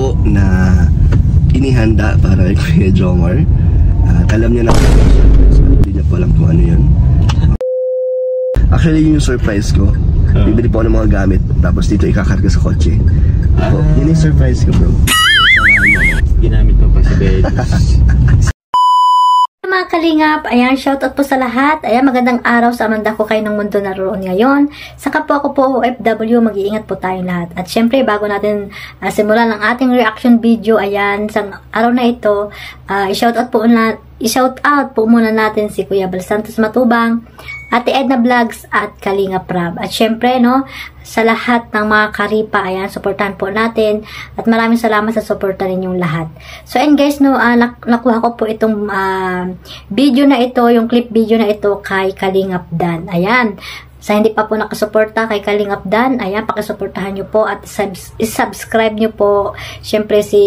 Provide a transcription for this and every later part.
po na inihanda para kay Kuya Jomar. At alam niya na, hindi niya pa alam kung ano yun. Actually, yun yung surprise ko. Bibili po ako ng mga gamit, tapos dito ikakarga sa kotse. Yun yung surprise ko, bro. Ginamit mo pa si Belis. Mga kalingap, ayan, shoutout po sa lahat. Ayan, magandang araw sa amanda ko kayo ng mundo naroon ngayon. Saka po ako po OFW, mag-iingat po tayong lahat. At syempre, bago natin simulan ang ating reaction video, ayan, sa araw na ito, i-shoutout po muna natin si Kuya Bal Santos Matubang, Ate Edna Vlogs at Kalinga Prab. At syempre, no, sa lahat ng mga karipa, ayan, supportahan po natin. At maraming salamat sa suporta ninyong lahat. So, and guys, no, nakuha ko po itong video na ito, yung clip video na ito kay Kalingap Dan. Ayan. Sa hindi pa po nakasuporta kay Kalingap Dan, ayan, pakisuportahan nyo po at subscribe nyo po, syempre si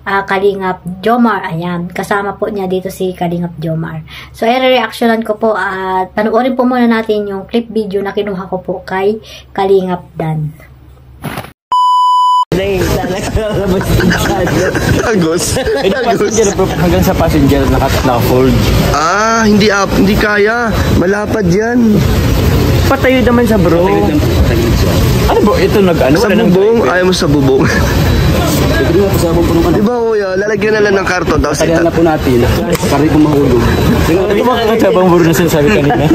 Kalingap Jomar, ayan, kasama po niya dito si Kalingap Jomar. So, i-reactionan ko po at panoorin po muna natin yung clip video na kinuha ko po kay Kalingap Dan. Tagos. Hanggang sa passenger naka-fold. Hindi kaya. Malapad yan. Patayo naman sa bro. Ano bro? Ito nag-ano? Sa bubong? Ayaw mo sa bubong. Diba kuya, lalagyan na lang ng karton. Kaya na po natin. Kari kong mahulog. Ito ba kakasabang buro na sinasabi kanina?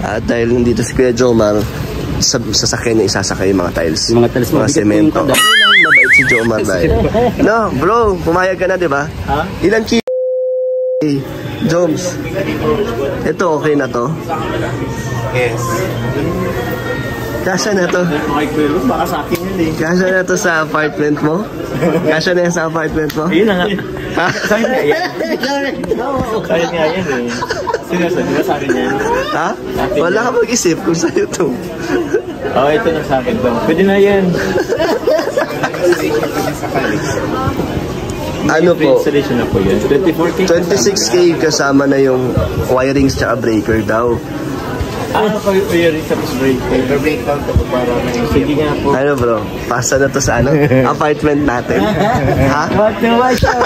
At dahil nandito si Kuya Jomar, sasakyan niya isasakay yung mga tiles. Mga tiles, mga semento. Mabait si Jomar dahil. No, bro, pumayag ka na, diba? Ha? Ilang kilo? Joms, ito okay na to? Yes. Kasya na to? Baka sa akin yun eh. Kasya na to sa apartment mo? Kasya na yan sa apartment mo? Ayun na nga. Ha? Sa'yo na yan. Sa'yo nga yan eh. Seryoso, di ba sa akin yan? Ha? Wala ka mag-isip kung sa'yo to. Oo, ito na sa akin to. Pwede na yan. Ano po? Installation na po yun. 24K. 26K kasama na yung wirings tsaka breaker daw. Ano pa yung wiring tapos breaker? Breaker ko para may... Sige nga po. Ano bro? Pasa na to sa ano? Apartment natin. Ha? What the watch out?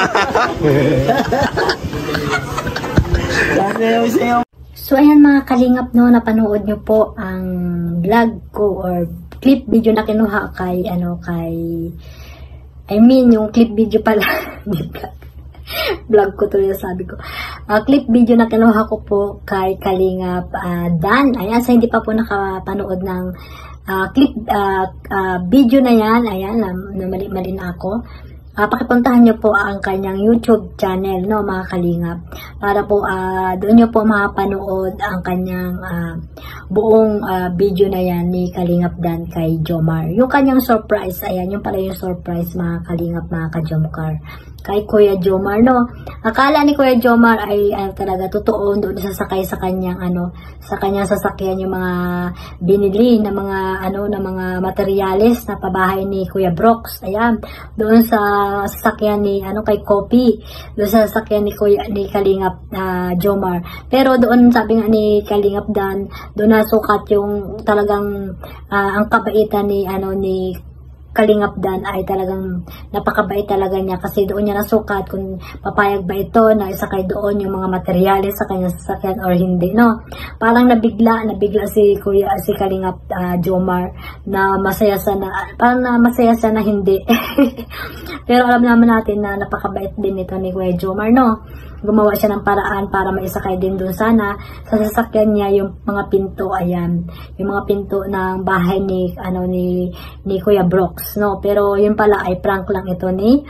So, ayan mga kalingap, no, napanood nyo po ang vlog ko or clip video na kinuha kay, yung clip video pala, vlog ko tuloy sabi ko. Clip video na kinuha ko po kay Kalingap Dan. Ayan, sa hindi pa po nakapanood ng clip video na yan, ayan, mali na ako. Pakipuntahan nyo po ang kanyang YouTube channel, no, mga kalingap. Para po, doon nyo po mapanood ang kanyang buong video na yan ni Kalingap Dan kay Jomar. Yung kanyang surprise, ayan, yung pala yung surprise, mga kalingap, mga ka-Jomcar. Kay Kuya Jomar, no. Akala ni Kuya Jomar ay talaga totoo doon sasakay sa kanyang sa kanyang sasakyan yung mga binili na mga na mga materyales na pabahay ni Kuya Brox. Ayan, doon sa sasakyan ni kay Kopi, doon sa sasakyan ni Kalingap Jomar. Pero doon sabi nga ni Kalingap Dan, doon nasukat yung talagang ang kabaitan ni Kalingap Dan ay talagang napakabait talaga niya kasi doon niya nasukat kung papayag ba ito na isakay doon yung mga materyales sa kanyang sasakyan or hindi, no. Parang nabigla si Kalingap Jomar na masaya siya na hindi. Pero alam naman natin na napakabait din ito ni Kuya Jomar, no. Gumawa siya ng paraan para maisakay din doon sana sa sasakyan niya yung mga pinto, ayan, yung mga pinto ng bahay ni Kuya Brox, no. Pero yun pala ay prank lang ito ni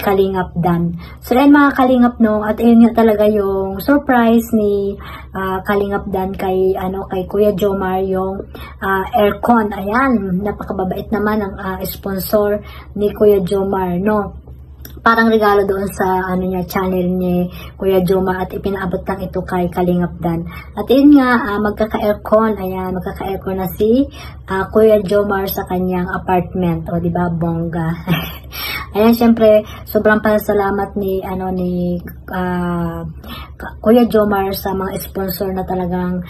Kalingap Dan. So ayun mga kalingap, no, at ayun nga talaga yung surprise ni Kalingap Dan kay Kuya Jomar, yung aircon. Ayan, napakababait naman ang sponsor ni Kuya Jomar, no. Parang regalo doon sa channel ni Kuya Jomar at ipinaabot lang ito kay Kalingap Dan. At yun nga, magkaka-aircon, ayan, magkaka-aircon na si Kuya Jomar sa kanyang apartment, o diba, bongga. Ayan, syempre, sobrang pasalamat ni Kuya Jomar sa mga sponsor na talagang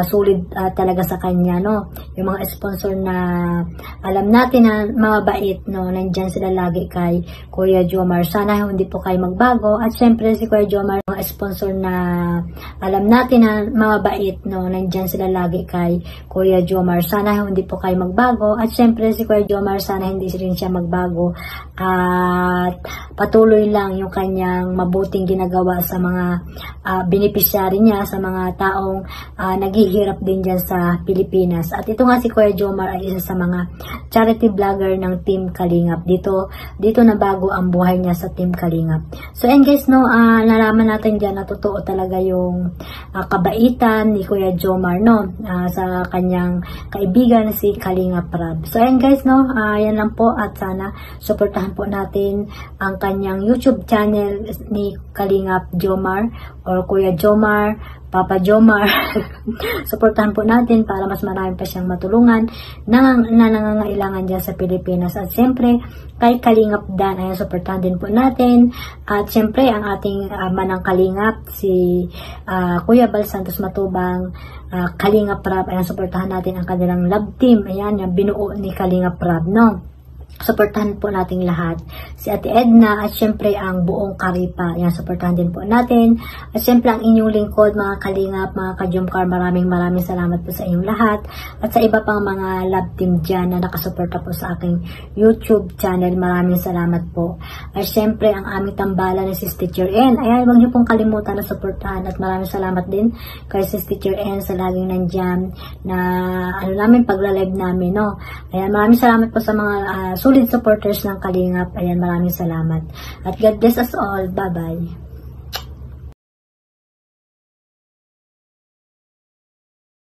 sulit talaga sa kanya, no? Yung mga sponsor na alam natin na mabait, no? Nandyan sila lagi kay Kuya Jomar. Sana hindi po kayo magbago. At syempre si Kuya Jomar, mga sponsor na alam natin na mabait, no? Nandyan sila lagi kay Kuya Jomar. Sana hindi po kayo magbago. At syempre si Kuya Jomar, sana hindi rin siya magbago. At patuloy lang yung kanyang mabuting ginagawa sa mga beneficiary niya, sa mga taong naghihirap din dyan sa Pilipinas. At ito nga si Kuya Jomar ay isa sa mga charity vlogger ng Team Kalingap. Dito na bago ang buhay niya sa Team Kalingap. So and guys, no, nalaman natin dyan na totoo talaga yung kabaitan ni Kuya Jomar, no, sa kanyang kaibigan na si Kalingap Rab. So and guys, no, yan lang po, at sana suportahan po natin ang kanyang YouTube channel ni Kalingap Jomar or Kuya Jomar, Papa Jomar. Suportahan po natin para mas marami pa siyang matulungan na nangangailangan dyan sa Pilipinas. At siyempre, kay Kalingap Dan, ayan, suportahan din po natin. At siyempre, ang ating manang Kalingap, si Kuya Bal Santos Matubang, Kalingap Rab, ayan, suportahan natin ang kanilang love team. Ayan, yung binuo ni Kalingap Rab, no? Suportahan po nating lahat. Si Ate Edna at syempre ang buong Karipa. Yan, suportahan din po natin. At syempre ang inyong lingkod, mga Kalingap, mga Ka-Jomcar, maraming salamat po sa inyong lahat. At sa iba pang mga love team dyan na nakasuporta po sa aking YouTube channel, maraming salamat po. At syempre ang aming tambalan ni Sis Teacher N. Ayan, huwag niyo pong kalimutan na suportahan. At maraming salamat din kay Sis Teacher N sa laging nandyan na namin pagla-live namin, no? Ayan, maraming salamat po sa mga solid supporters ng Kalingap. Ayan, maraming salamat. At God bless us all. Bye-bye.